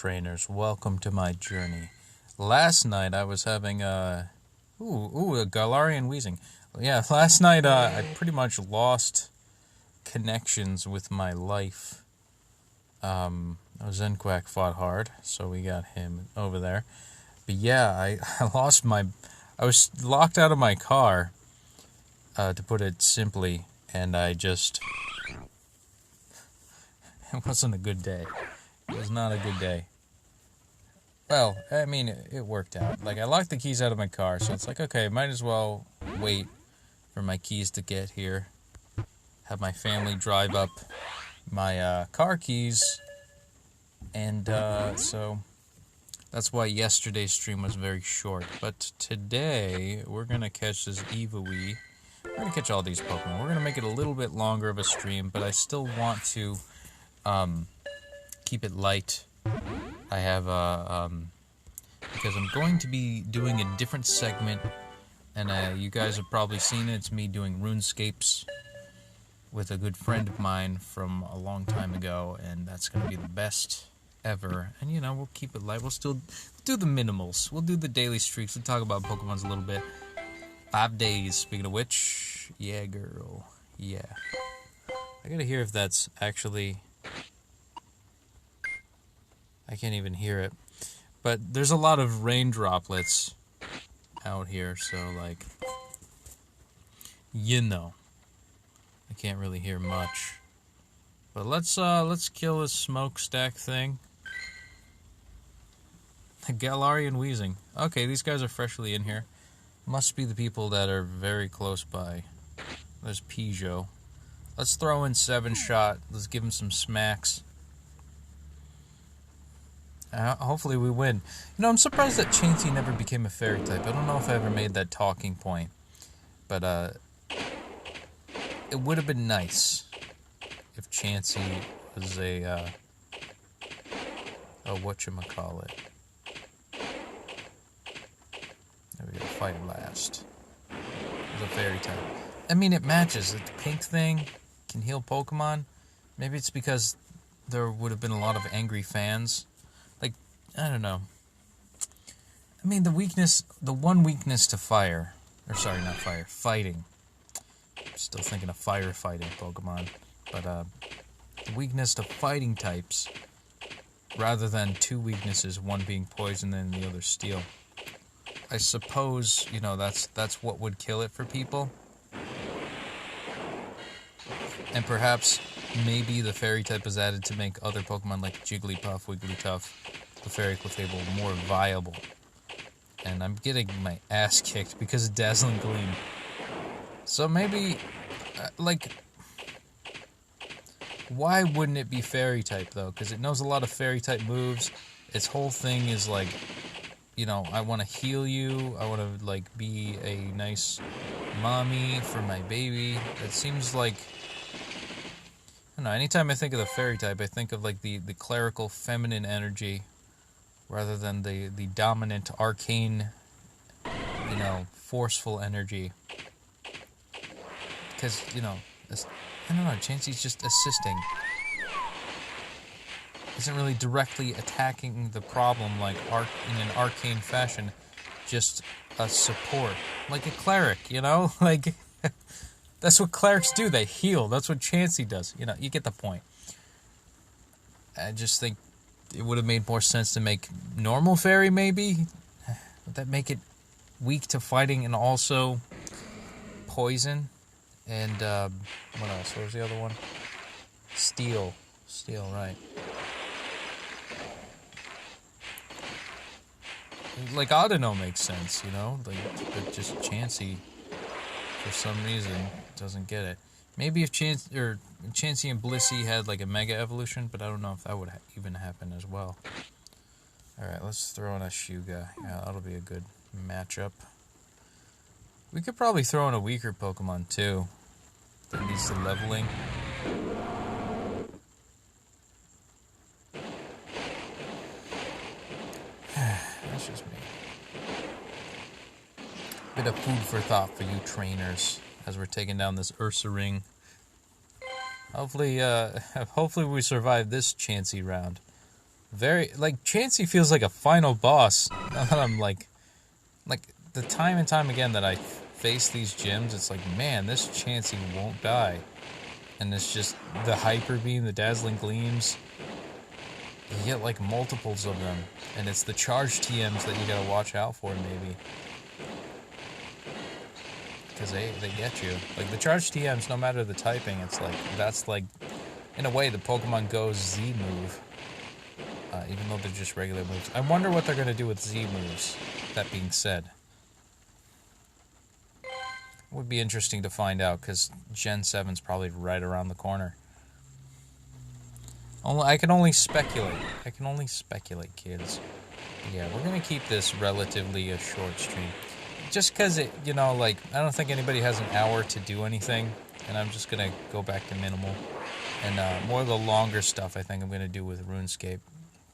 trainers, welcome to my journey. Last night I was having a Galarian wheezing. Yeah, last night I pretty much lost connections with my life. Zenquack fought hard, so we got him over there. But yeah, I lost I was locked out of my car, to put it simply, and it wasn't a good day. It was not a good day. Well, I mean, it worked out. Like, I locked the keys out of my car, so it's like, okay, might as well wait for my keys to get here. Have my family drive up my car keys. And so that's why yesterday's stream was very short. But today, we're going to catch this Eevee. We're going to catch all these Pokemon. We're going to make it a little bit longer of a stream, but I still want to keep it light. I have because I'm going to be doing a different segment, and you guys have probably seen it. It's me doing RuneScapes with a good friend of mine from a long time ago, and that's going to be the best ever. And you know, we'll keep it light. We'll still do the minimals. We'll do the daily streaks. We'll talk about Pokemons a little bit. 5 days. Speaking of which, yeah, girl, yeah. I gotta hear if that's actually. I can't even hear it. But there's a lot of rain droplets out here, so like, you know, I can't really hear much. But let's kill this smokestack thing. The Galarian wheezing. Okay, these guys are freshly in here. Must be the people that are very close by. There's Peugeot. Let's throw in 7-shot. Let's give him some smacks. Hopefully we win. You know, I'm surprised that Chansey never became a fairy type. I don't know if I ever made that talking point. But, it would have been nice if Chansey was a whatchamacallit. There we go, Fire Blast. It's a fairy type. I mean, it matches. The pink thing can heal Pokemon. Maybe it's because there would have been a lot of angry fans. I don't know. I mean, the one weakness to fire, or sorry, not fire, fighting. I'm still thinking of firefighting Pokemon, but the weakness to fighting types, rather than two weaknesses, one being poison and the other steel. I suppose, you know, that's what would kill it for people. And perhaps, maybe the fairy type is added to make other Pokemon like Jigglypuff, Wigglytuff, the Fairy Clefable more viable. And I'm getting my ass kicked because of Dazzling Gleam. So maybe, why wouldn't it be fairy type though? Because it knows a lot of fairy type moves. Its whole thing is like, you know, I want to heal you. I want to like be a nice mommy for my baby. It seems like, I don't know, anytime I think of the fairy type, I think of like the clerical feminine energy, rather than the dominant, arcane, you know, forceful energy. Because, you know, I don't know, Chansey's just assisting. Isn't really directly attacking the problem like in an arcane fashion, just a support. Like a cleric, you know? Like, that's what clerics do, they heal. That's what Chansey does. You know, you get the point. I just think it would have made more sense to make normal fairy, maybe? Would that make it weak to fighting and also poison? And, what else? What was the other one? Steel. Steel, right. Like, Audino makes sense, you know? Like, but just Chansey, for some reason, doesn't get it. Maybe if Chansey and Blissey had like a mega evolution, but I don't know if that would even happen as well. Alright, let's throw in a Shuga. Yeah, that'll be a good matchup. We could probably throw in a weaker Pokemon too that needs the leveling. That's just me. Bit of food for thought for you trainers as we're taking down this Ursaring. Hopefully we survive this Chansey round. very, like, Chansey feels like a final boss. Now that I'm like, the time and time again that I face these gyms, it's like, man, this Chansey won't die. And it's just the Hyper Beam, the Dazzling Gleams. You get, like, multiples of them. And it's the charged TMs that you gotta watch out for, maybe. Because they get you. Like, the charged TMs, no matter the typing, it's like, that's like, in a way, the Pokemon Go's Z move. Even though they're just regular moves. I wonder what they're going to do with Z moves, that being said. It would be interesting to find out, because Gen 7's probably right around the corner. I can only speculate. I can only speculate, kids. But yeah, we're going to keep this relatively a short stream. Just because, it, you know, like, I don't think anybody has an hour to do anything, and I'm just going to go back to minimal. And more of the longer stuff I think I'm going to do with RuneScape.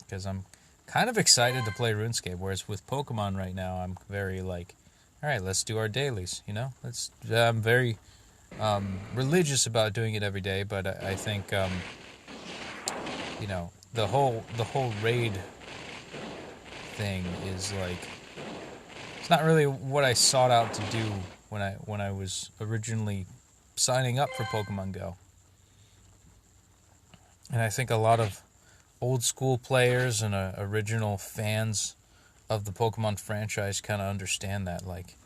Because I'm kind of excited to play RuneScape, whereas with Pokemon right now, I'm very like, all right, let's do our dailies, you know? I'm very religious about doing it every day, but I think, you know, the whole raid thing is like, it's not really what I sought out to do when I was originally signing up for Pokemon Go. And I think a lot of old school players and original fans of the Pokemon franchise kind of understand that, like,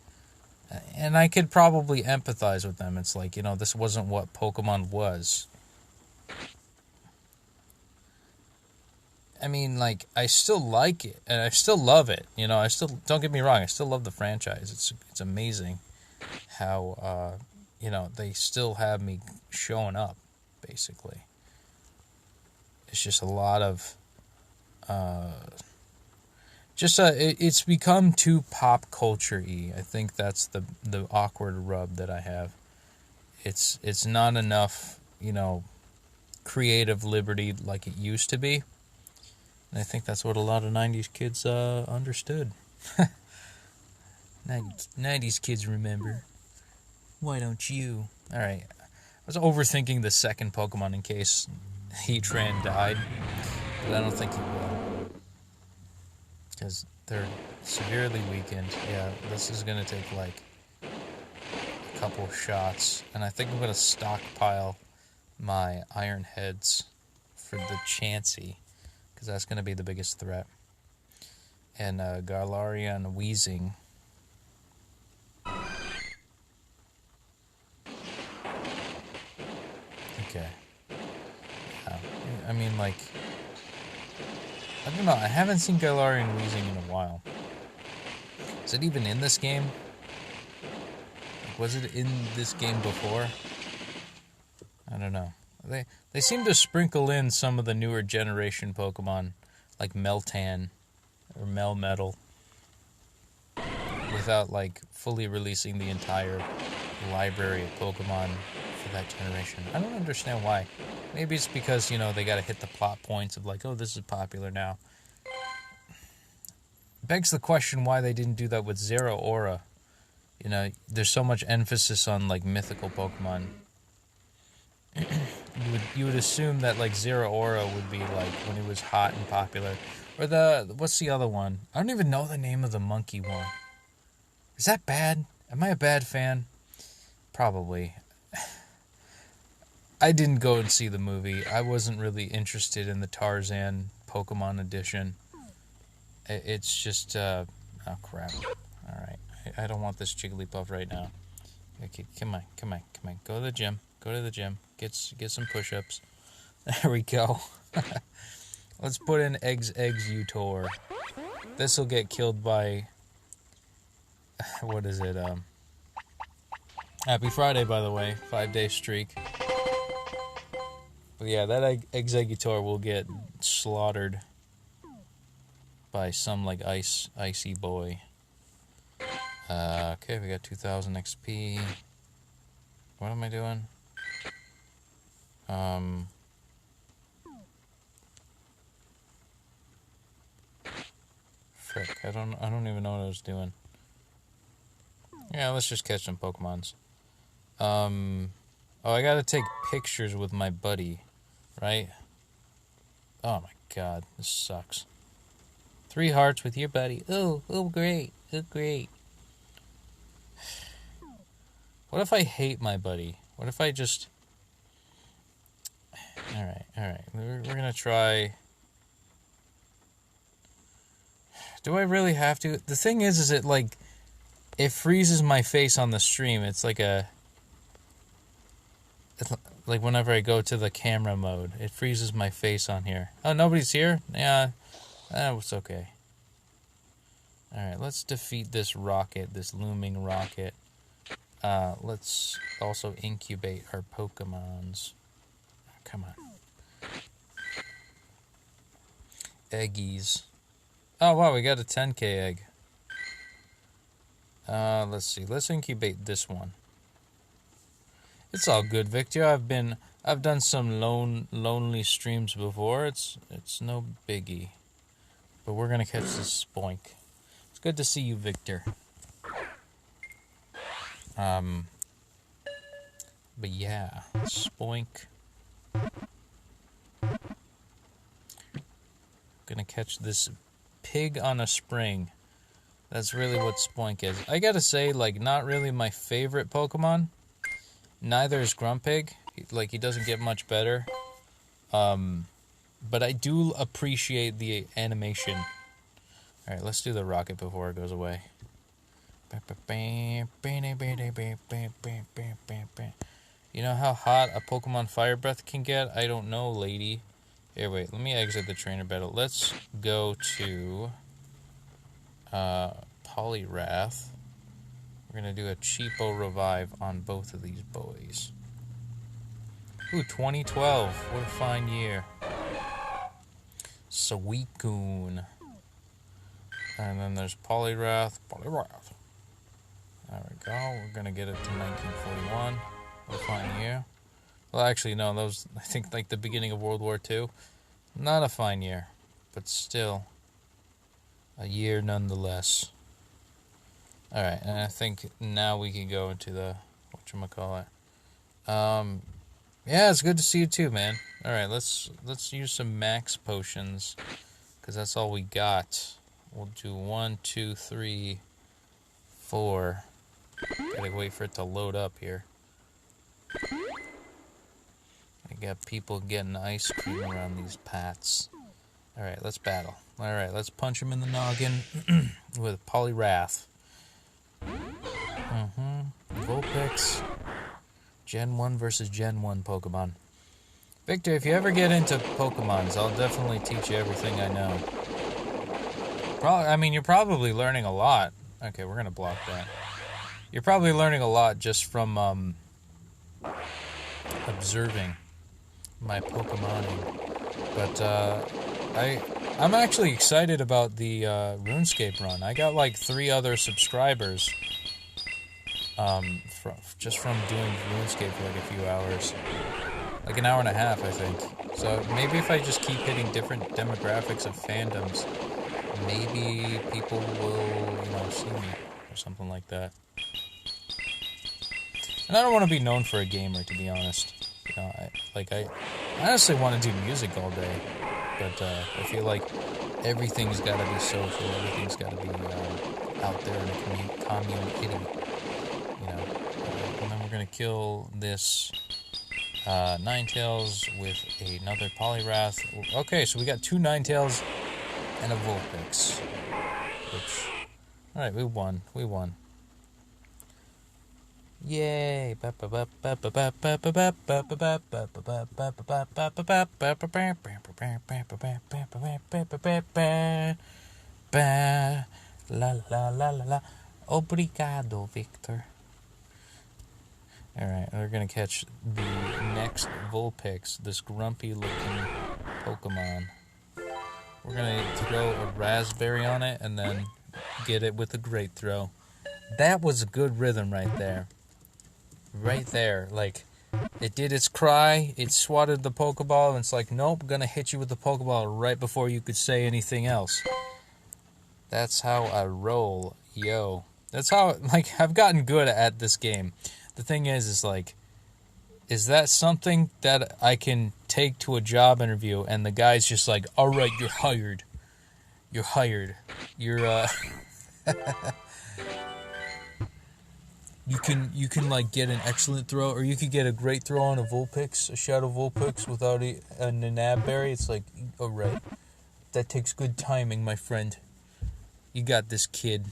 and I could probably empathize with them. It's like, you know, this wasn't what Pokemon was. I mean, like, I still like it, and I still love it, you know, don't get me wrong, I still love the franchise. It's amazing how, you know, they still have me showing up, basically. It's just a lot of, it's become too pop culture-y. I think that's the awkward rub that I have. It's not enough, you know, creative liberty like it used to be. And I think that's what a lot of 90s kids understood. 90s kids remember. Why don't you? Alright. I was overthinking the second Pokemon in case Heatran died, but I don't think he will, because they're severely weakened. Yeah, this is going to take like a couple shots, and I think I'm going to stockpile my Iron Heads for the Chansey, because that's going to be the biggest threat. And Galarian Weezing. Okay. I mean, like, I don't know, I haven't seen Galarian Weezing in a while. Is it even in this game? Like, was it in this game before? I don't know. They seem to sprinkle in some of the newer generation Pokemon, like Meltan or Melmetal, without, like, fully releasing the entire library of Pokemon for that generation. I don't understand why. Maybe it's because, you know, they gotta hit the plot points of like, oh, this is popular now. Begs the question why they didn't do that with Zeraora. You know, there's so much emphasis on, like, mythical Pokemon. you would assume that, like, Zeraora would be, like, when it was hot and popular. Or what's the other one? I don't even know the name of the monkey one. Is that bad? Am I a bad fan? Probably. I didn't go and see the movie. I wasn't really interested in the Tarzan Pokemon edition. It's just, oh crap. Alright, I don't want this Jigglypuff right now. Okay, come on. Go to the gym. Get some push-ups. There we go. Let's put in Eggs Utor. This'll get killed by, what is it, Happy Friday, by the way. 5-day streak. But yeah, that Exeggutor will get slaughtered by some, like, icy boy. Okay, we got 2,000 XP. What am I doing? Frick, I don't even know what I was doing. Yeah, let's just catch some Pokemons. Oh, I gotta take pictures with my buddy, right? Oh my god, this sucks. 3 hearts with your buddy. Oh, great. Oh, great. What if I hate my buddy? What if I just... Alright. We're gonna try... Do I really have to? The thing is it like... It freezes my face on the stream. It's like a... It's like whenever I go to the camera mode, it freezes my face on here. Oh, nobody's here? Yeah, it's okay. Alright, let's defeat this rocket, this looming rocket. Let's also incubate our Pokemons. Oh, come on. Eggies. Oh, wow, we got a 10k egg. Let's see. Let's incubate this one. It's all good, Victor. I've done some lonely streams before. It's no biggie. But we're gonna catch this Spoink. It's good to see you, Victor. But yeah, Spoink. Gonna catch this pig on a spring. That's really what Spoink is. I gotta say, like, not really my favorite Pokemon. Neither is Grumpig. Like, he doesn't get much better. But I do appreciate the animation. Alright, let's do the rocket before it goes away. You know how hot a Pokemon Fire Breath can get? I don't know, lady. Here, wait, let me exit the trainer battle. Let's go to Poliwrath. We're gonna do a cheapo revive on both of these boys. Ooh, 2012. What a fine year. Suicune. And then there's Poliwrath. There we go. We're gonna get it to 1941. What a fine year. Well, actually, no, that was, I think, like the beginning of World War II. Not a fine year, but still a year nonetheless. Alright, and I think now we can go into the, whatchamacallit. Yeah, it's good to see you too, man. Alright, let's use some max potions, because that's all we got. We'll do 1, 2, 3, 4. Gotta wait for it to load up here. I got people getting ice cream around these pats. Alright, let's battle. Alright, let's punch him in the noggin with Poliwrath. Vulpix. Gen 1 versus Gen 1 Pokemon. Victor, if you ever get into Pokemons, I'll definitely teach you everything I know. I mean, you're probably learning a lot. Okay, we're gonna block that. You're probably learning a lot just from, observing my Pokemoning. But, I'm actually excited about the, RuneScape run. I got, like, 3 other subscribers, just from doing RuneScape for, like, a few hours. Like, an hour and a half, I think. So, maybe if I just keep hitting different demographics of fandoms, maybe people will, you know, see me, or something like that. And I don't want to be known for a gamer, to be honest. You know, I honestly want to do music all day, but I feel like everything's got to be social, everything's got to be out there in a community, you know. And then we're gonna kill this Ninetales with another Poliwrath. Okay, so we got 2 Ninetales and a Vulpix. Which, all right, we won. Yay! La la la la la. Obrigado, Victor. Alright, we're gonna catch the next Vulpix, this grumpy-looking Pokemon. We're gonna throw a raspberry on it and then get it with a great throw. That was a good rhythm right there. Right there. Like, it did its cry, it swatted the Pokeball, and it's like, nope, gonna hit you with the Pokeball right before you could say anything else. That's how I roll, yo. That's how, like, I've gotten good at this game. The thing is like, Is that something that I can take to a job interview and the guy's just like, all right, you're hired. You're hired. You're, you can like get an excellent throw, or you could get a great throw on a Vulpix, a Shadow Vulpix without a Nanabberry. It's like, all right, that takes good timing, my friend. You got this, kid.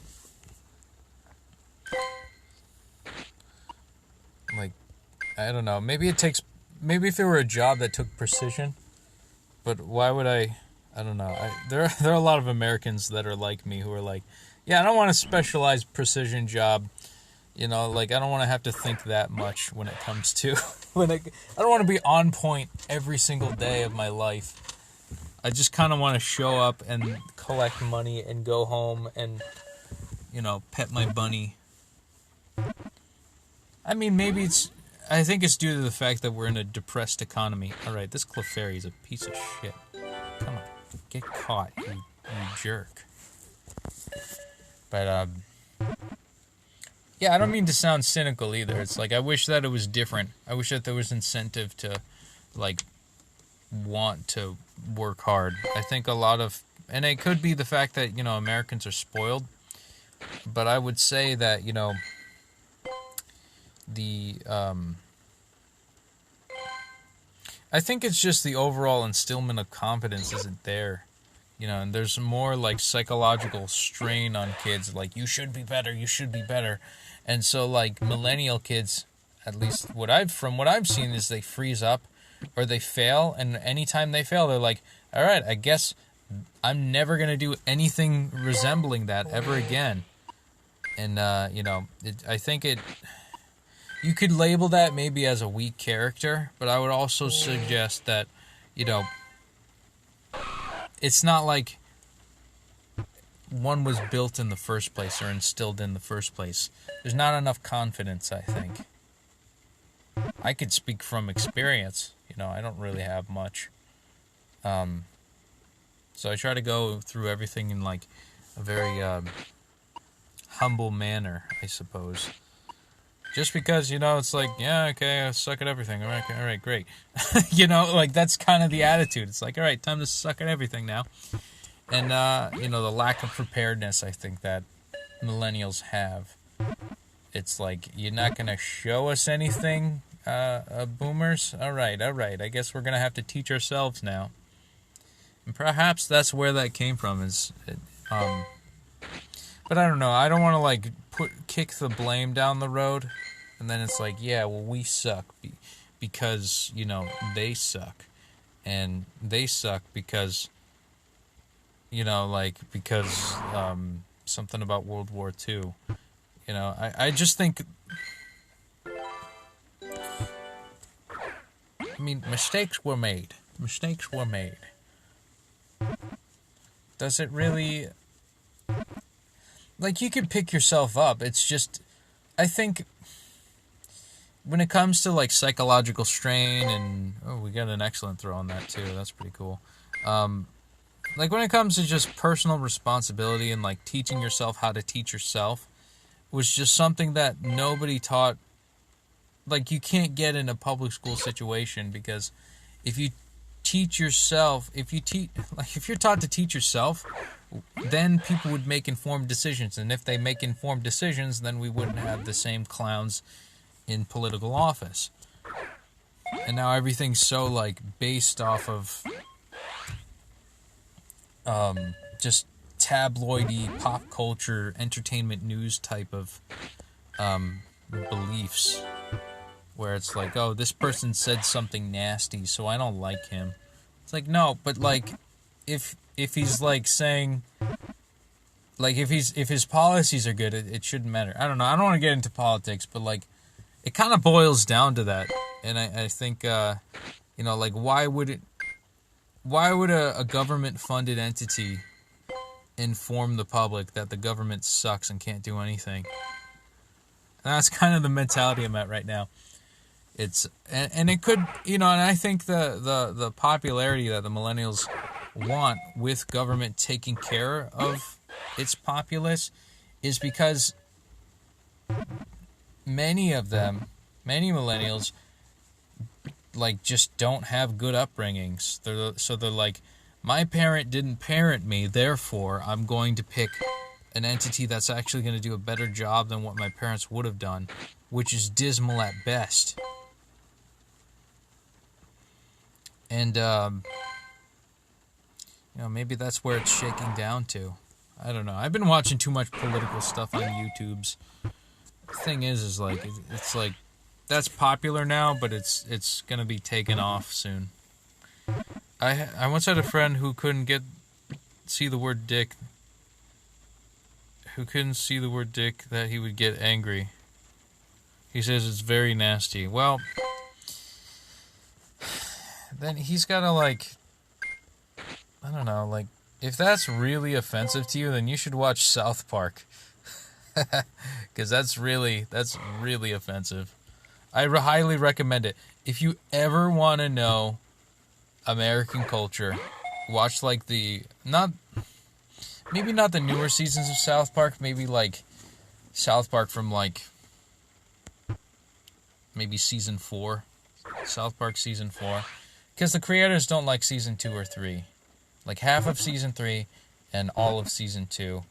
Like, I don't know. Maybe if it were a job that took precision, but why would I don't know. There are a lot of Americans that are like me who are like, yeah, I don't want a specialized precision job. Like, I don't want to have to think that much when it comes to, I don't want to be on point every single day of my life. I just kind of want to show up and collect money and go home and, pet my bunny. I mean, I think it's due to the fact that we're in a depressed economy. Alright, this Clefairy is a piece of shit. Come on, get caught, you jerk. But, yeah, I don't mean to sound cynical either. It's like, I wish that it was different. I wish that there was incentive to, like, want to work hard. I think a lot of, and it could be the fact that, Americans are spoiled, but I would say that, I think it's just the overall instillment of confidence isn't there, and there's more like psychological strain on kids, like, you should be better, and so like millennial kids, at least from what I've seen, is they freeze up or they fail, and anytime they fail, they're like, all right, I guess I'm never gonna do anything resembling that ever again, and I think it. You could label that maybe as a weak character, but I would also suggest that, it's not like one was built in the first place or instilled in the first place. There's not enough confidence, I think. I could speak from experience. I don't really have much. So I try to go through everything in, like, a very humble manner, I suppose. Just because, it's like, yeah, okay, I suck at everything. All right, great. Like, that's kind of the attitude. It's like, all right, time to suck at everything now. And, the lack of preparedness, I think, that millennials have. It's like, you're not going to show us anything, boomers? All right. I guess we're going to have to teach ourselves now. And perhaps that's where that came from, but I don't know. I don't want to, like, kick the blame down the road, and then it's like, yeah, well, we suck because, they suck, and they suck because, because something about World War II. I just think, I mean, mistakes were made. Does it really... Like, you could pick yourself up. It's just, I think, when it comes to, like, psychological strain and, oh, we got an excellent throw on that, too. That's pretty cool. Like, when it comes to just personal responsibility and, like, teaching yourself how to teach yourself, was just something that nobody taught. Like, you can't get in a public school situation, because if you teach yourself, if you're taught to teach yourself, then people would make informed decisions, and if they make informed decisions, then we wouldn't have the same clowns in political office. And now everything's so, like, based off of just tabloidy, pop culture, entertainment news type of beliefs, where it's like, oh, this person said something nasty, so I don't like him. It's like, no, but, like, if he's, like, saying, like, if his policies are good, it shouldn't matter. I don't know. I don't want to get into politics, but, like, it kind of boils down to that. And I think, like, why would a government-funded entity inform the public that the government sucks and can't do anything? And that's kind of the mentality I'm at right now. And it could, and I think the popularity that the millennials want with government taking care of its populace is because many millennials like, just don't have good upbringings. They're like, my parent didn't parent me, therefore I'm going to pick an entity that's actually going to do a better job than what my parents would have done, which is dismal at best. And, maybe that's where it's shaking down to. I don't know. I've been watching too much political stuff on YouTube's. The thing is like, it's like, that's popular now, but it's going to be taken off soon. I once had a friend who couldn't see the word dick, that he would get angry. He says it's very nasty. Well, then he's got to, like, I don't know, like, if that's really offensive to you, then you should watch South Park. Because that's really offensive. I highly recommend it. If you ever want to know American culture, watch, like, maybe not the newer seasons of South Park, maybe, like, South Park from, like, maybe season 4. South Park season 4. Because the creators don't like season 2 or 3. Like, half of season 3 and all of season 2.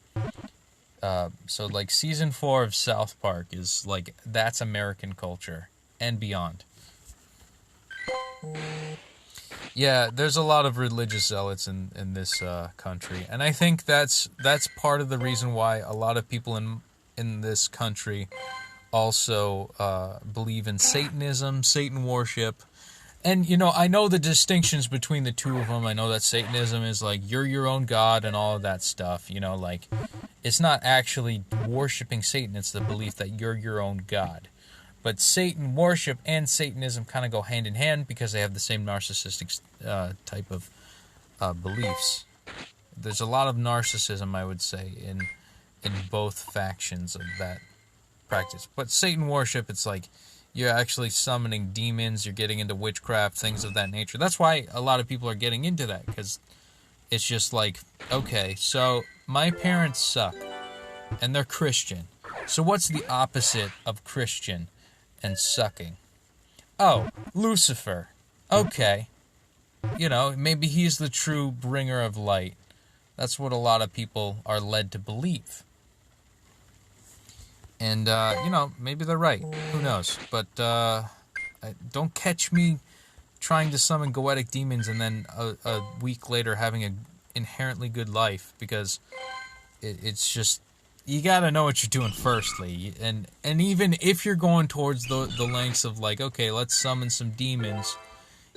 So, like, season 4 of South Park is, like, that's American culture and beyond. Yeah, there's a lot of religious zealots in this country. And I think that's part of the reason why a lot of people in this country also believe in Satanism, Satan worship. And, I know the distinctions between the two of them. I know that Satanism is, like, you're your own God and all of that stuff. Like, it's not actually worshiping Satan. It's the belief that you're your own God. But Satan worship and Satanism kind of go hand in hand because they have the same narcissistic type of beliefs. There's a lot of narcissism, I would say, in both factions of that practice. But Satan worship, it's like, you're actually summoning demons, you're getting into witchcraft, things of that nature. That's why a lot of people are getting into that, because it's just like, okay, so my parents suck, and they're Christian. So what's the opposite of Christian and sucking? Oh, Lucifer. Okay. Maybe he's the true bringer of light. That's what a lot of people are led to believe. And, maybe they're right. Who knows? But don't catch me trying to summon goetic demons and then a week later having an inherently good life, because it's just, you gotta know what you're doing firstly. And even if you're going towards the lengths of, like, okay, let's summon some demons,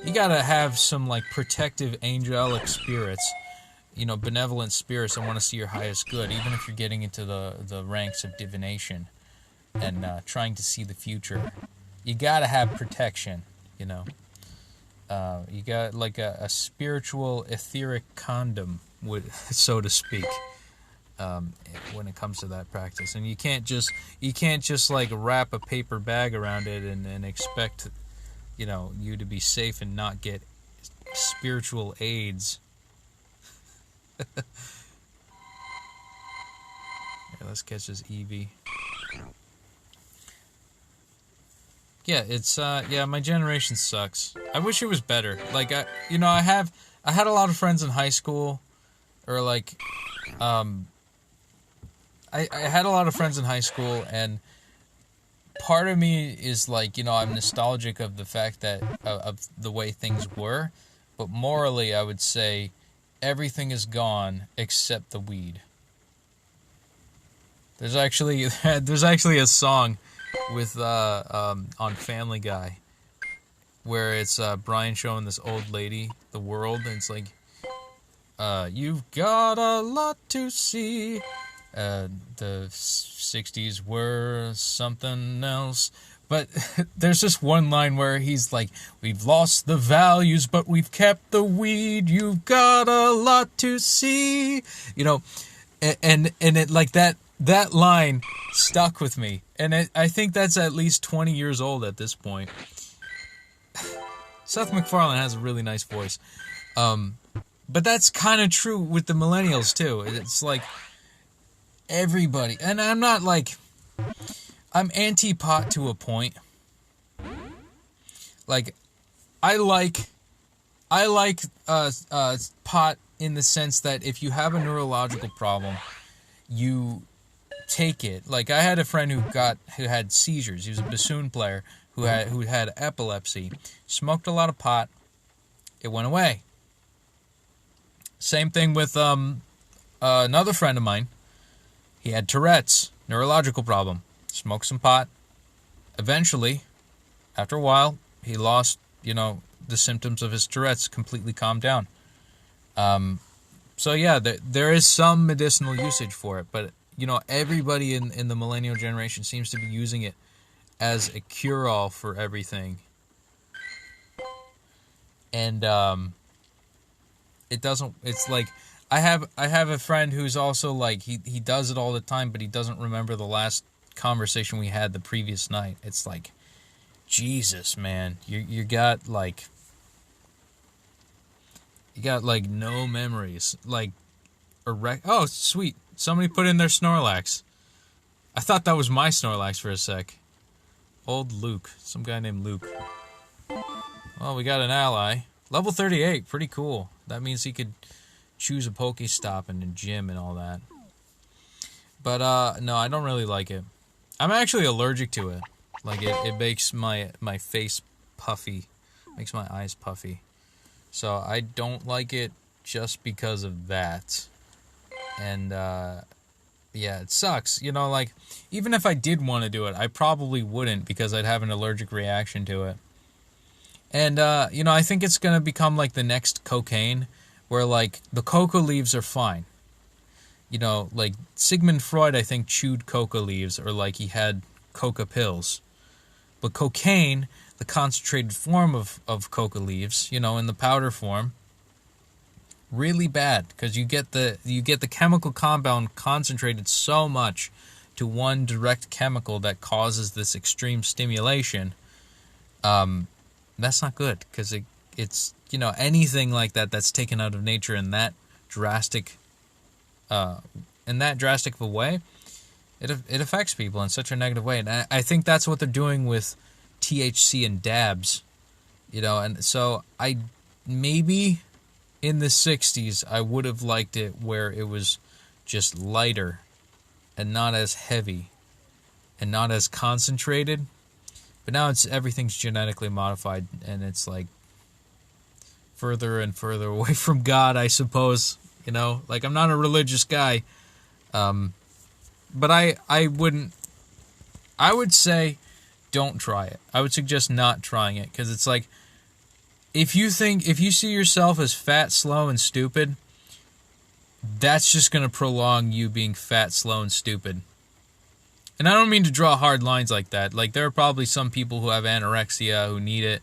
you gotta have some, like, protective angelic spirits, benevolent spirits that want to see your highest good, even if you're getting into the ranks of divination and trying to see the future. You gotta have protection, you got, like, a spiritual etheric condom, so to speak, when it comes to that practice. And you can't just like wrap a paper bag around it and expect you to be safe and not get spiritual AIDS. Yeah, let's catch this Eevee. Yeah, it's my generation sucks. I wish it was better. Like, I had a lot of friends in high school, or like, I had a lot of friends in high school, and part of me is like, I'm nostalgic of the fact that of the way things were, but morally, I would say everything is gone except the weed. There's actually a song with on Family Guy where it's Brian showing this old lady the world, and it's like, you've got a lot to see. The 60s were something else. But there's this one line where he's like, we've lost the values, but we've kept the weed. You've got a lot to see. And it, like, that line stuck with me. And I think that's at least 20 years old at this point. Seth MacFarlane has a really nice voice. But that's kind of true with the millennials, too. It's like everybody. And I'm not like, I'm anti-pot to a point. Like, I like pot in the sense that if you have a neurological problem, you take it. Like, I had a friend who had seizures. He was a bassoon player who had epilepsy. Smoked a lot of pot. It went away. Same thing with another friend of mine. He had Tourette's, neurological problem. Smoked some pot. Eventually, after a while, he lost, the symptoms of his Tourette's, completely calmed down. So yeah, there is some medicinal usage for it, but everybody in the millennial generation seems to be using it as a cure-all for everything. And it doesn't. It's like I have a friend who's also like he does it all the time, but he doesn't remember the last conversation we had the previous night. It's like, Jesus, man, you got like no memories. Like oh, sweet, somebody put in their Snorlax. I thought that was my Snorlax for a sec. Old Luke, some guy named Luke. Well, we got an ally. Level 38, pretty cool. That means he could choose a Pokestop in the gym and all that. But, no, I don't really like it. I'm actually allergic to it. Like, it makes my face puffy. Makes my eyes puffy. So, I don't like it just because of that. And, yeah, it sucks. Like, even if I did want to do it, I probably wouldn't because I'd have an allergic reaction to it. And, I think it's going to become like the next cocaine, where, like, the coca leaves are fine. Like, Sigmund Freud, I think, chewed coca leaves, or, like, he had coca pills. But cocaine, the concentrated form of coca leaves, in the powder form, really bad, because you get the chemical compound concentrated so much to one direct chemical that causes this extreme stimulation. That's not good, because it's anything like that's taken out of nature in that drastic of a way, it affects people in such a negative way. And I think that's what they're doing with THC and dabs, and so maybe in the 60s I would have liked it where it was just lighter and not as heavy and not as concentrated. But now everything's genetically modified, and it's like further and further away from God, I suppose. Like, I'm not a religious guy, but I would say don't try it. I would suggest not trying it, because it's like, if you see yourself as fat, slow, and stupid, that's just going to prolong you being fat, slow, and stupid. And I don't mean to draw hard lines like that. Like, there are probably some people who have anorexia who need it.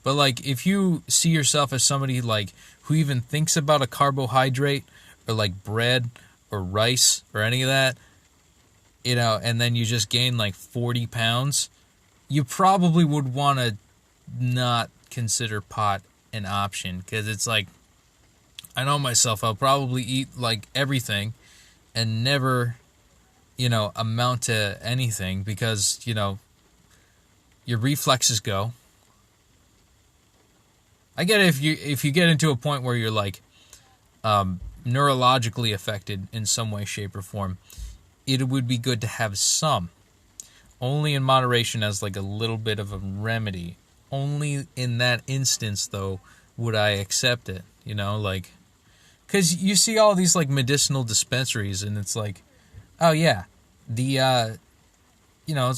But, like, if you see yourself as somebody, like, who even thinks about a carbohydrate, or, like, bread, or rice, or any of that, and then you just gain, like, 40 pounds, you probably would want to not consider pot an option. Because it's like, I know myself, I'll probably eat, like, everything, and never amount to anything, because, your reflexes go. I get it if you get into a point where you're, like, neurologically affected in some way, shape, or form, it would be good to have some. Only in moderation, as, like, a little bit of a remedy. Only in that instance, though, would I accept it, like, because you see all these, like, medicinal dispensaries, and it's like, oh, yeah, it's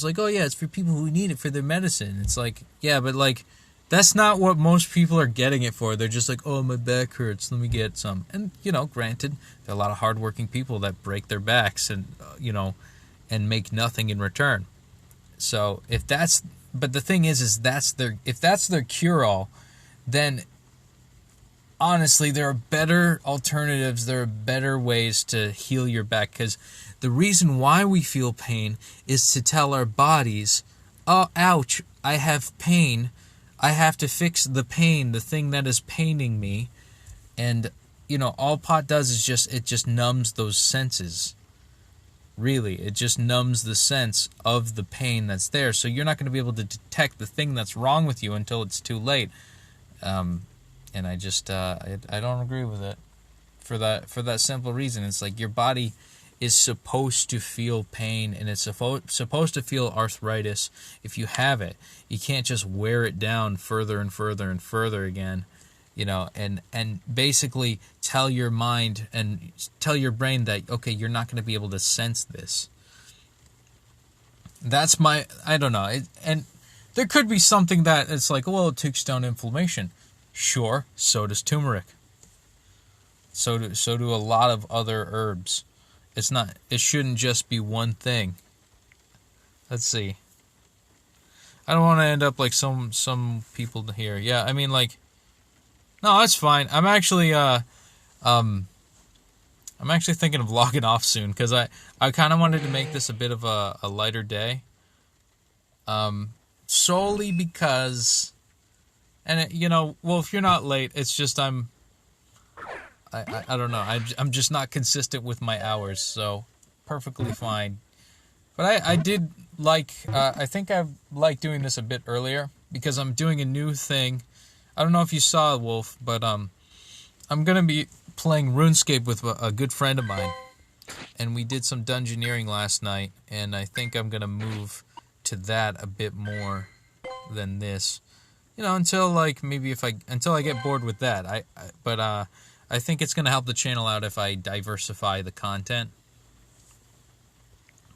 like, oh, yeah, it's for people who need it for their medicine. It's like, yeah, but, like, that's not what most people are getting it for. They're just like, oh, my back hurts, let me get some. And, granted, there are a lot of hardworking people that break their backs and, and make nothing in return. So, but the thing is if that's their cure-all, then, honestly, there are better alternatives, there are better ways to heal your back, because the reason why we feel pain is to tell our bodies, oh, ouch, I have pain. I have to fix the pain, the thing that is paining me. And, all pot does is it just numbs those senses. Really, it just numbs the sense of the pain that's there. So you're not going to be able to detect the thing that's wrong with you until it's too late. And I just I don't agree with it for that simple reason. It's like your body is supposed to feel pain, and it's supposed to feel arthritis if you have it. You can't just wear it down further and further and further again, and basically tell your mind and tell your brain that, okay, you're not going to be able to sense this. That's I don't know. And there could be something that it's like, well, it takes down inflammation. Sure, so does turmeric. So do a lot of other herbs. It shouldn't just be one thing. Let's see. I don't want to end up like some people here. Yeah, I mean, like, no, that's fine. I'm actually thinking of logging off soon because I kind of wanted to make this a bit of a lighter day. Solely because, and well, if you're not late, it's just I don't know. I'm just not consistent with my hours, so perfectly fine. But I did like, I think I like doing this a bit earlier because I'm doing a new thing. I don't know if you saw, Wolf, but I'm going to be playing RuneScape with a good friend of mine. And we did some dungeoneering last night, and I think I'm going to move to that a bit more than this. Until like maybe until I get bored with that. I think it's going to help the channel out if I diversify the content.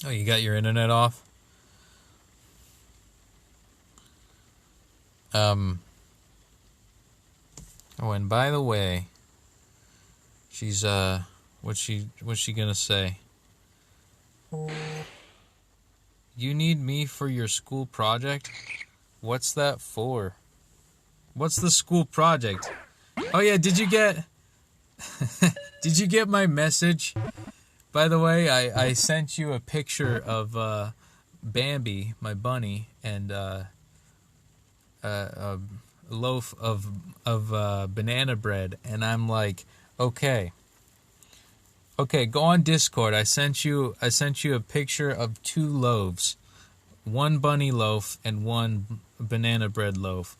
Oh, you got your internet off? Oh, and by the way, she's what's she gonna say? You need me for your school project? What's that for? What's the school project? Oh yeah, did you get my message? By the way, I sent you a picture of Bambi, my bunny, and a loaf of banana bread, and I'm like, okay, go on Discord. I sent you a picture of 2 loaves, one bunny loaf and one banana bread loaf.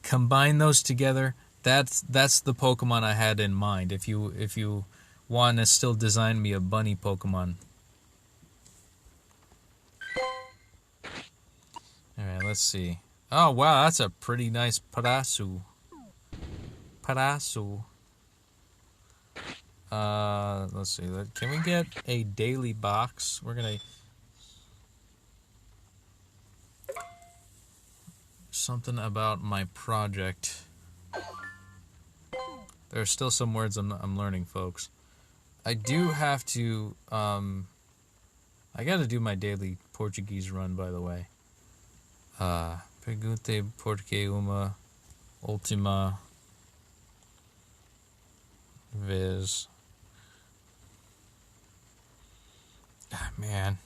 Combine those together. That's the Pokemon I had in mind. If you want to still design me a bunny Pokemon. All right, let's see. Oh wow, that's a pretty nice Parasu. Let's see. Can we get a daily box? We're gonna something about my project. There are still some words I'm learning, folks. I do have to. I got to do my daily Portuguese run, by the way. Pergunte porque uma última vez. Ah, man.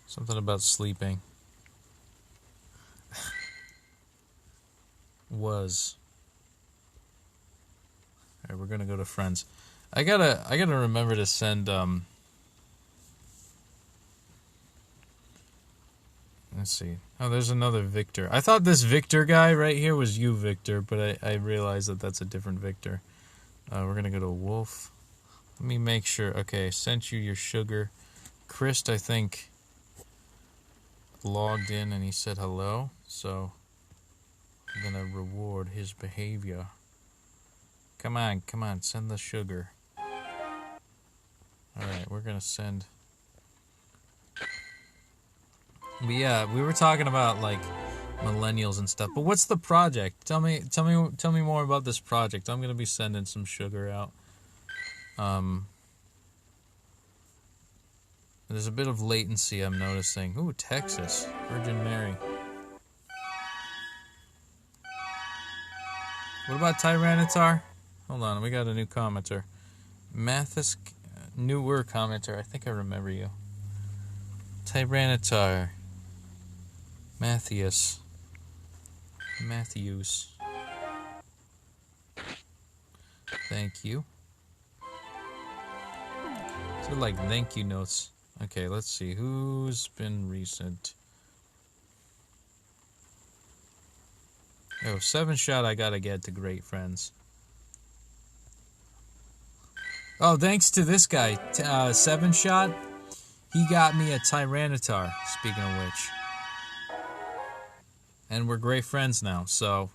Something about sleeping. Was. Alright, we're gonna go to friends. I gotta remember to send let's see. Oh, there's another Victor. I thought this Victor guy right here was you, Victor, but I realized that that's a different Victor. We're gonna go to Wolf. Let me make sure. Okay, sent you your sugar. Chris, I think, logged in and he said hello, so I'm gonna reward his behavior. Come on, send the sugar. Alright, we're gonna send. But yeah, we were talking about like millennials and stuff. But what's the project? Tell me more about this project. I'm gonna be sending some sugar out. There's a bit of latency I'm noticing. Ooh, Texas, Virgin Mary. What about Tyranitar? Hold on, we got a new commenter. Mathis, newer commenter. I think I remember you. Tyranitar. Matthews. Thank you. So like thank you notes. Okay, let's see. Who's been recent? Yo, 7-shot I gotta get to great friends. Oh, thanks to this guy, 7-shot, he got me a Tyranitar, speaking of which. And we're great friends now, so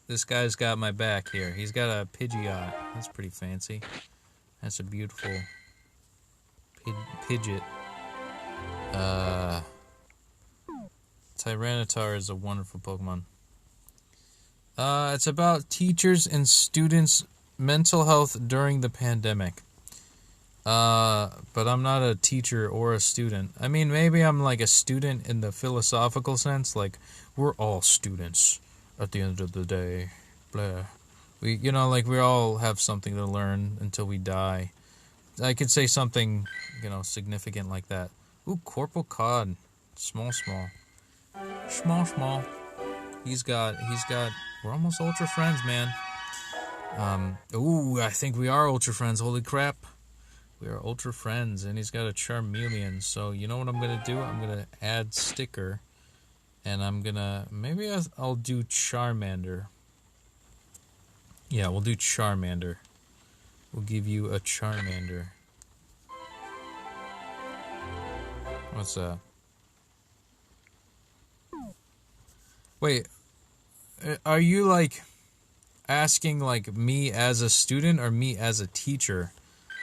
this guy's got my back here. He's got a Pidgeot. That's pretty fancy. That's a beautiful Pidgeot. Tyranitar is a wonderful Pokemon. It's about teachers and students' mental health during the pandemic. But I'm not a teacher or a student. I mean, maybe I'm like a student in the philosophical sense. Like, we're all students at the end of the day. Blah. We all have something to learn until we die. I could say something, significant like that. Ooh, Corporal Cod. Small. He's got, we're almost ultra friends, man. I think we are ultra friends. Holy crap. We are ultra friends, and he's got a Charmeleon. So, you know what I'm going to do? I'm going to add sticker, and I'm going to, maybe I'll do Charmander. Yeah, we'll do Charmander. We'll give you a Charmander. What's that? Wait, are you, like, asking, like, me as a student or me as a teacher?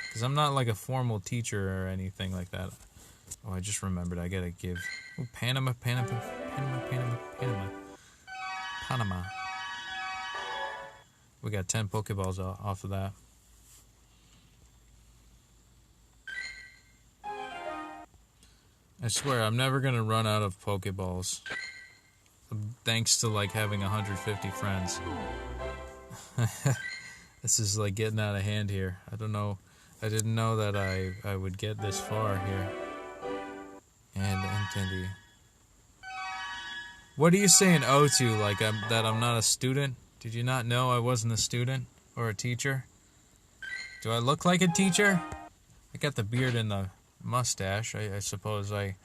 Because I'm not, like, a formal teacher or anything like that. Oh, I just remembered. I gotta give... Oh, Panama. We got 10 Pokeballs off of that. I swear, I'm never gonna run out of Pokeballs. Thanks to, like, having 150 friends. This is, like, getting out of hand here. I don't know. I didn't know that I would get this far here. And Nintendo. What are you saying O2? Like, that I'm not a student? Did you not know I wasn't a student or a teacher? Do I look like a teacher? I got the beard and the mustache. I suppose I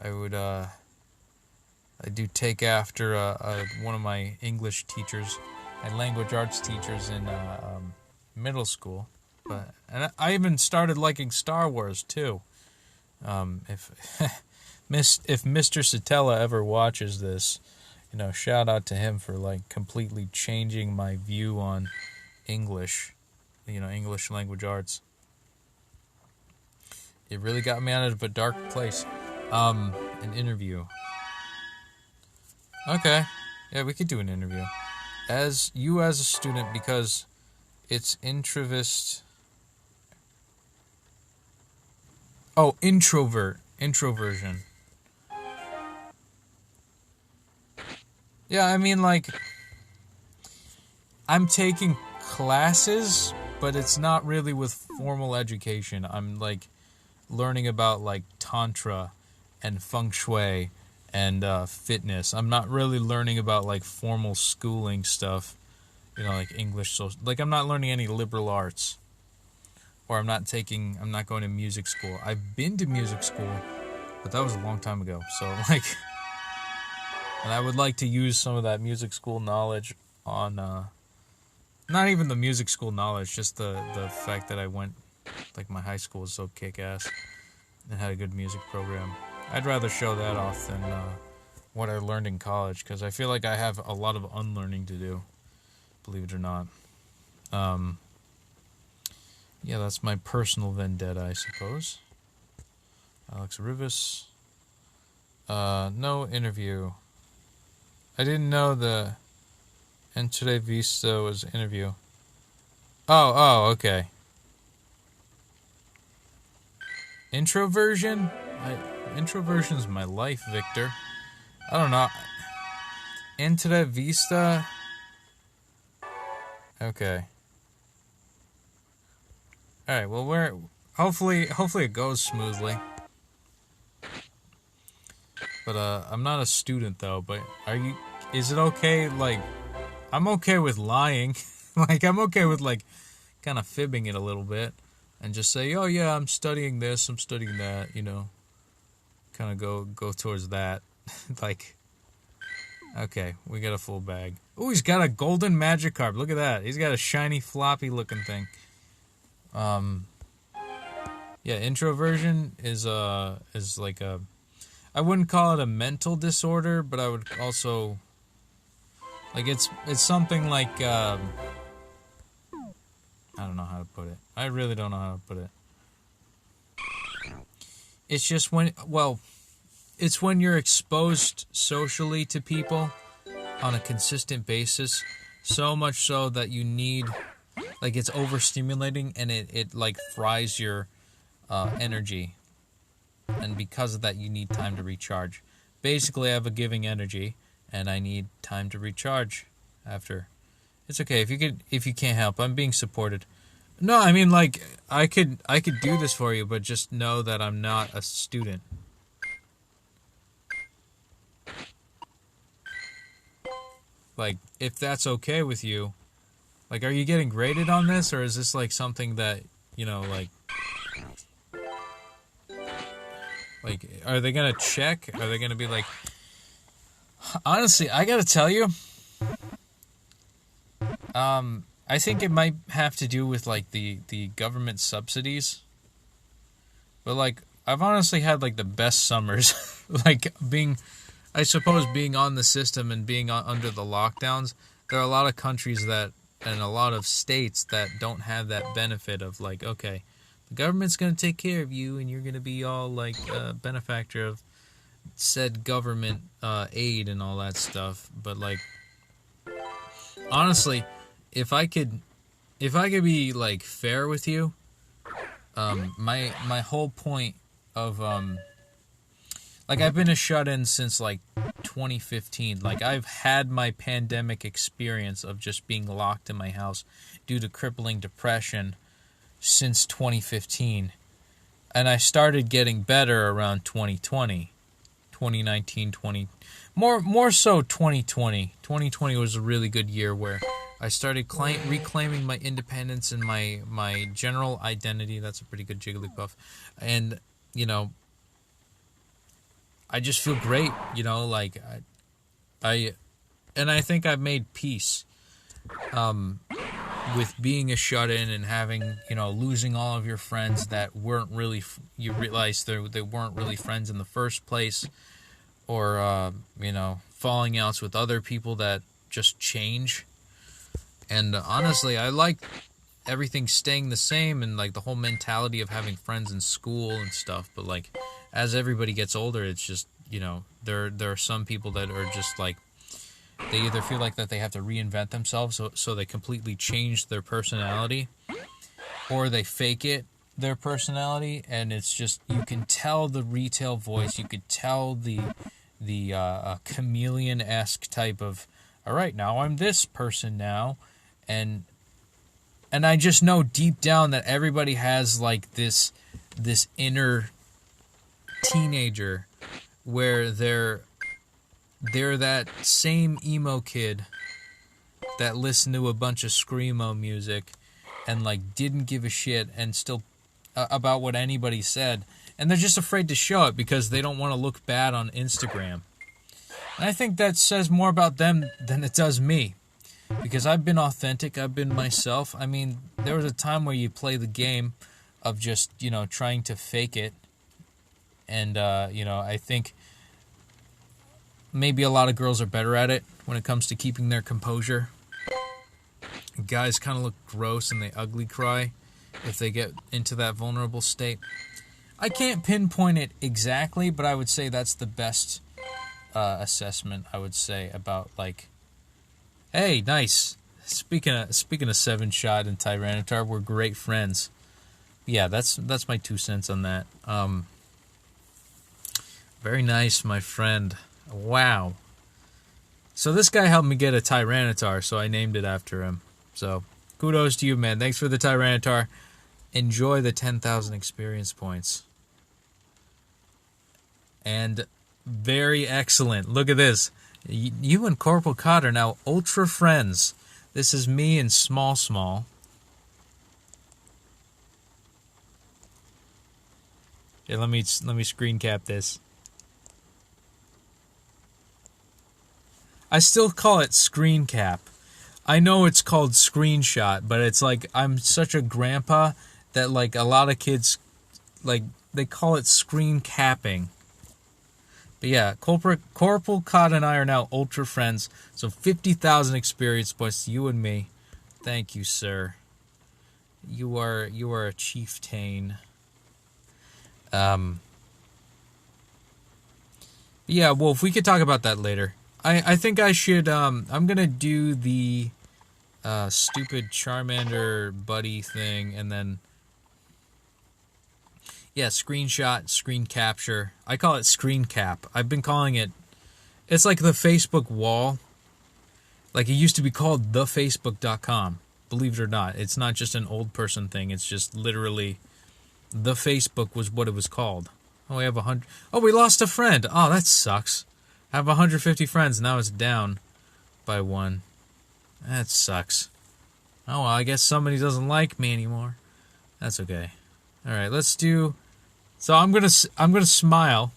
would I do take after one of my English teachers and language arts teachers in middle school. And I even started liking Star Wars too. If Mr. Satella ever watches this, shout out to him for like completely changing my view on English, English language arts. It really got me out of a dark place. An interview. Okay, yeah, we could do an interview. As a student, because it's introvist. Oh, introversion. Yeah, I mean, like, I'm taking classes, but it's not really with formal education. I'm, like, learning about, like, Tantra and Feng Shui and fitness. I'm not really learning about, like, formal schooling stuff, like English. So, like, I'm not learning any liberal arts. Or I'm not going to music school. I've been to music school, but that was a long time ago. So, like, and I would like to use some of that music school knowledge on, not even the music school knowledge, just the fact that I went, like, my high school was so kick-ass and had a good music program. I'd rather show that off than what I learned in college, because I feel like I have a lot of unlearning to do, believe it or not. Yeah, that's my personal vendetta, I suppose. Alex Rivas. No interview. I didn't know the entrevista was interview. Oh, okay. Introversion? Introversion's my life, Victor. I don't know. Entrevista? Okay. Alright, well, hopefully it goes smoothly. But, I'm not a student, though, but is it okay, like, I'm okay with lying. Like, I'm okay with, like, kind of fibbing it a little bit. And just say, oh, yeah, I'm studying this, I'm studying that, Kind of go towards that. Like, Okay, we got a full bag. Oh, he's got a golden Magikarp. Look at that. He's got a shiny, floppy looking thing. Yeah, introversion is like a, I wouldn't call it a mental disorder, but I would also, like, it's something like, I don't know how to put it. I really don't know how to put it. It's just it's when you're exposed socially to people on a consistent basis, so much so that you need, like, it's overstimulating, and it like fries your energy, and because of that you need time to recharge. Basically, I have a giving energy and I need time to recharge after. It's okay if you can't help. I'm being supported. No, I mean, like, I could do this for you, but just know that I'm not a student. Like, if that's okay with you, like, are you getting graded on this, or is this like something that, you know, like, are they gonna check? Are they gonna be like, honestly, I gotta tell you, I think it might have to do with, like, the government subsidies. But, like, I've honestly had, like, the best summers. Like, I suppose being on the system and being under the lockdowns, there are a lot of countries that, and a lot of states that don't have that benefit of, like, okay, the government's going to take care of you and you're going to be all, like, a benefactor of said government aid and all that stuff. But, like, honestly, if I could be, like, fair with you, my whole point of, like, I've been a shut-in since, like, 2015. Like, I've had my pandemic experience of just being locked in my house due to crippling depression since 2015. And I started getting better around 2020, 2019, 20... More so 2020. 2020 was a really good year where I started reclaiming my independence and my general identity. That's a pretty good Jigglypuff. And, you know, I just feel great, you know, like, I think I've made peace with being a shut-in and having, you know, losing all of your friends that weren't really, you realize they weren't really friends in the first place, or, you know, falling outs with other people that just change. And honestly, I like everything staying the same and, like, the whole mentality of having friends in school and stuff. But, like, as everybody gets older, it's just, you know, there are some people that are just, like, they either feel like that they have to reinvent themselves, so they completely change their personality, or they fake their personality, and it's just, you can tell the retail voice, you could tell the chameleon-esque type of, all right, now I'm this person now, and I just know deep down that everybody has, like, this inner teenager where they're that same emo kid that listened to a bunch of screamo music and, like, didn't give a shit and still about what anybody said, and they're just afraid to show it because they don't want to look bad on Instagram. And I think that says more about them than it does me, because I've been authentic, I've been myself. I mean, there was a time where you play the game of just, you know, trying to fake it, and, you know, I think maybe a lot of girls are better at it when it comes to keeping their composure. Guys kind of look gross and they ugly cry if they get into that vulnerable state. I can't pinpoint it exactly, but I would say that's the best assessment, I would say, about, like, hey, nice. Speaking of 7-Shot and Tyranitar, we're great friends. Yeah, that's my 2 cents on that. Very nice, my friend. Wow. So this guy helped me get a Tyranitar, so I named it after him. So kudos to you, man. Thanks for the Tyranitar. Enjoy the 10,000 experience points. And very excellent. Look at this. You and Corporal Cod are now ultra friends. This is me and Small. Yeah, let me screen cap this. I still call it screen cap. I know it's called screenshot, but it's like I'm such a grandpa that like a lot of kids like they call it screen capping. But yeah, Corporal Cod and I are now ultra friends, so 50,000 experience points to you and me. Thank you, sir. You are a chieftain. Yeah, well, if we could talk about that later. I think I should, I'm gonna do the stupid Charmander buddy thing, and then, yeah, screenshot, screen capture. I call it screen cap. I've been calling it, it's like the Facebook wall. Like, it used to be called thefacebook.com. Believe it or not, it's not just an old person thing. It's just literally, the Facebook was what it was called. Oh, we have 100. Oh, we lost a friend. Oh, that sucks. I have 150 friends. Now it's down by 1. That sucks. Oh, well, I guess somebody doesn't like me anymore. That's okay. All right, let's do. So I'm gonna smile.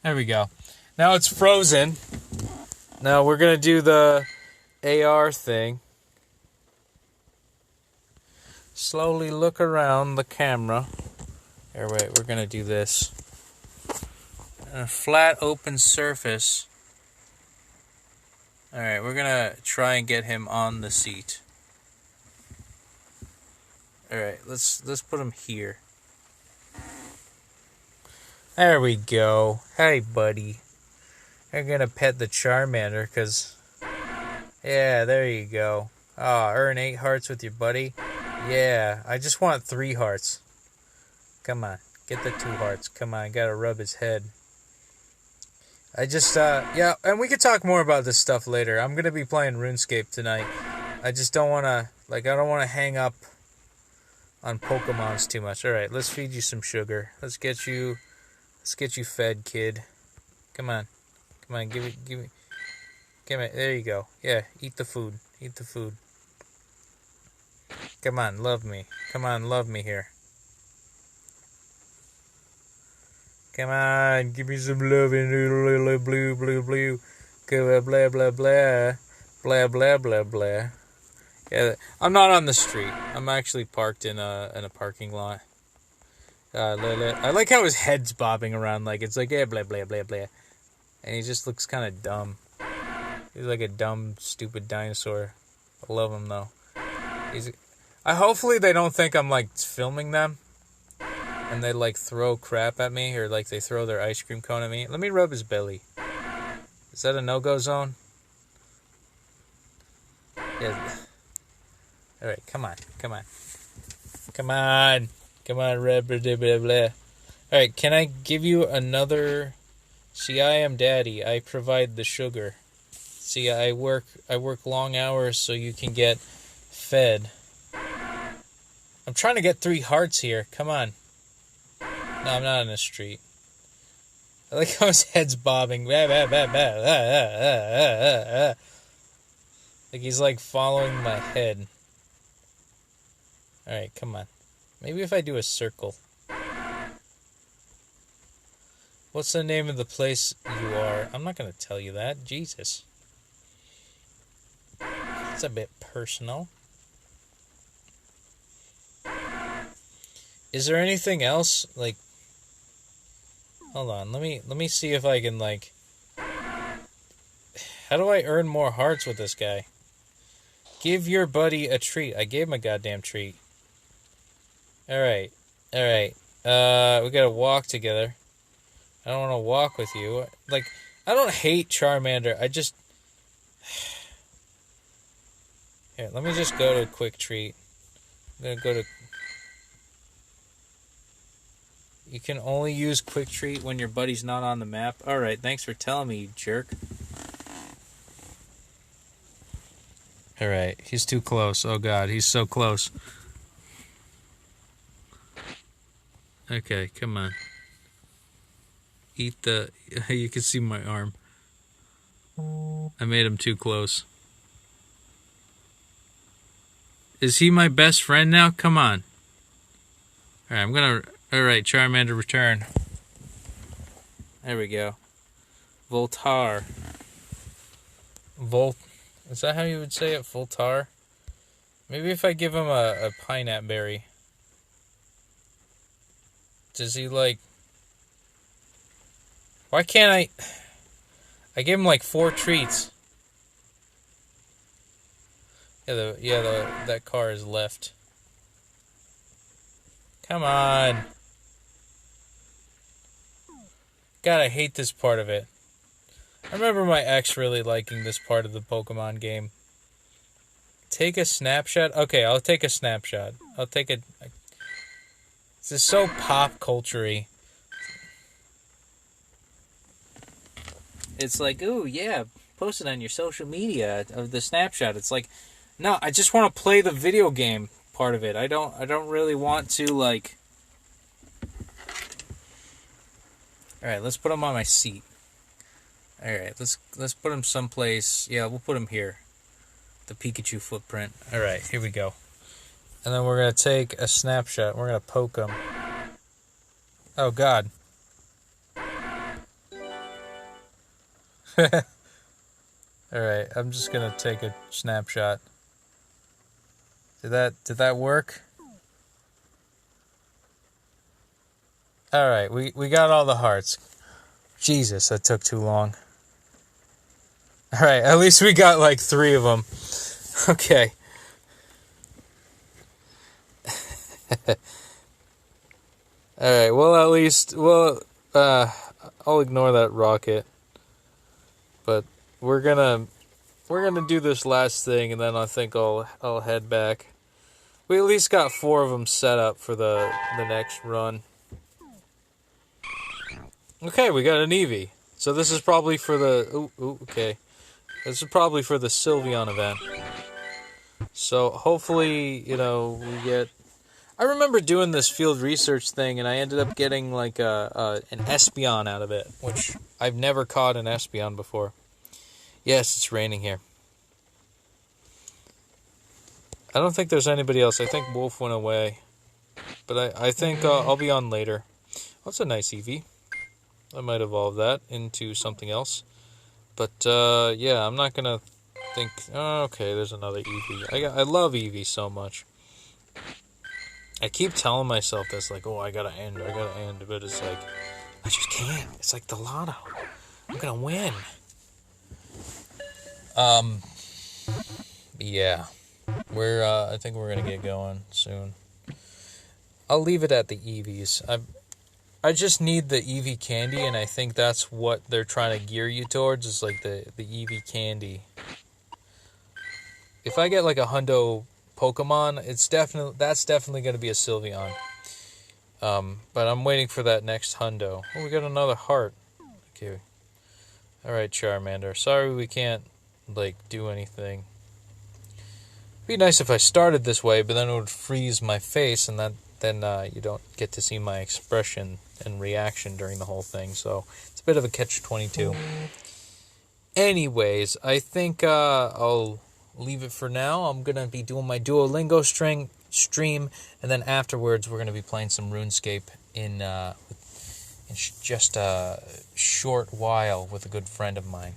There we go. Now it's frozen. Now we're gonna do the AR thing. Slowly look around the camera. Here, wait, we're gonna do this. A flat open surface. Alright, we're gonna try and get him on the seat. Alright, let's put him here. There we go. Hey, buddy. I'm gonna pet the Charmander, cause yeah, there you go. Earn 8 hearts with your buddy. Yeah, I just want 3 hearts. Come on, get the 2 hearts. Come on, gotta rub his head. I just, yeah, and we could talk more about this stuff later. I'm gonna be playing RuneScape tonight. I just don't wanna, I don't wanna hang up on Pokemons too much. Alright, let's feed you some sugar. Let's get you fed, kid. Come on. Come on, give me. Come on, there you go. Yeah, eat the food. Eat the food. Come on, love me. Come on, love me here. Come on, give me some loving. Blue, blue, blue. Blah, blah, blah, blah. Blah, blah, blah, blah. Yeah, I'm not on the street. I'm actually parked in a parking lot. I like how his head's bobbing around, like it's like, yeah, blah, blah, blah, blah. And he just looks kind of dumb. He's like a dumb, stupid dinosaur. I love him, though. Hopefully they don't think I'm, like, filming them. And they, like, throw crap at me. Or, like, they throw their ice cream cone at me. Let me rub his belly. Is that a no-go zone? Yeah. Alright, come on. Come on. Come on. Come on, rub, blah, blah, blah, blah. Alright, can I give you another... See, I am daddy. I provide the sugar. See, I work long hours so you can get fed. I'm trying to get 3 hearts here. Come on. No, I'm not in the street. I like how his head's bobbing. Like he's like following my head. Alright, come on. Maybe if I do a circle. What's the name of the place you are? I'm not going to tell you that. Jesus. It's a bit personal. Is there anything else? Like, hold on. Let me see if I can, like... How do I earn more hearts with this guy? Give your buddy a treat. I gave him a goddamn treat. Alright. Alright. We gotta walk together. I don't want to walk with you. Like, I don't hate Charmander. I just... Here, let me just go to Quick Treat. I'm going to go to... You can only use Quick Treat when your buddy's not on the map. Alright, thanks for telling me, you jerk. Alright, he's too close. Oh god, he's so close. Okay, come on. Eat the... You can see my arm. I made him too close. Is he my best friend now? Come on. Alright, I'm gonna... Alright, Charmander return. There we go. Voltar. Is that how you would say it? Voltar? Maybe if I give him a pineapple berry. Does he like... Why can't I gave him like 4 treats. That car is left. Come on. God, I hate this part of it. I remember my ex really liking this part of the Pokemon game. Take a snapshot? Okay, I'll take a snapshot. I'll take a... This is so pop culture-y. It's like, ooh, yeah, post it on your social media of the snapshot. It's like, no, I just want to play the video game part of it. I don't really want to, like... Alright, let's put him on my seat. Alright, let's put him someplace. Yeah, we'll put him here. The Pikachu footprint. Alright, here we go. And then we're going to take a snapshot. We're going to poke him. Oh, God. Alright, I'm just going to take a snapshot. Did that work? Alright, we got all the hearts. Jesus, that took too long. Alright, at least we got like 3 of them. Okay. Alright, well at least, I'll ignore that rocket. But we're gonna do this last thing, and then I think I'll head back. We at least got 4 of them set up for the next run. Okay, we got an Eevee. So this is probably for the... okay. This is probably for the Sylveon event. So hopefully, we get... I remember doing this field research thing, and I ended up getting like an Espeon out of it, which I've never caught an Espeon before. Yes, it's raining here. I don't think there's anybody else. I think Wolf went away. But I think I'll be on later. That's a nice Eevee. I might evolve that into something else. But, yeah, I'm not gonna think... Oh, okay, there's another Eevee. I love Eevee so much. I keep telling myself this, like, oh, I gotta end. But it's like, I just can't. It's like the lotto. I'm gonna win. Yeah. I think we're gonna get going soon. I'll leave it at the Eevees. I just need the Eevee candy, and I think that's what they're trying to gear you towards, is like the Eevee candy. If I get like a hundo Pokemon, that's definitely going to be a Sylveon. But I'm waiting for that next hundo. Oh, we got another heart. Okay. Alright, Charmander. Sorry we can't, like, do anything. It'd be nice if I started this way, but then it would freeze my face, and then you don't get to see my expression and reaction during the whole thing, so it's a bit of a catch-22. Anyways, I think I'll leave it for now. I'm going to be doing my Duolingo stream, and then afterwards we're going to be playing some RuneScape in just a short while with a good friend of mine.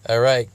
Alright,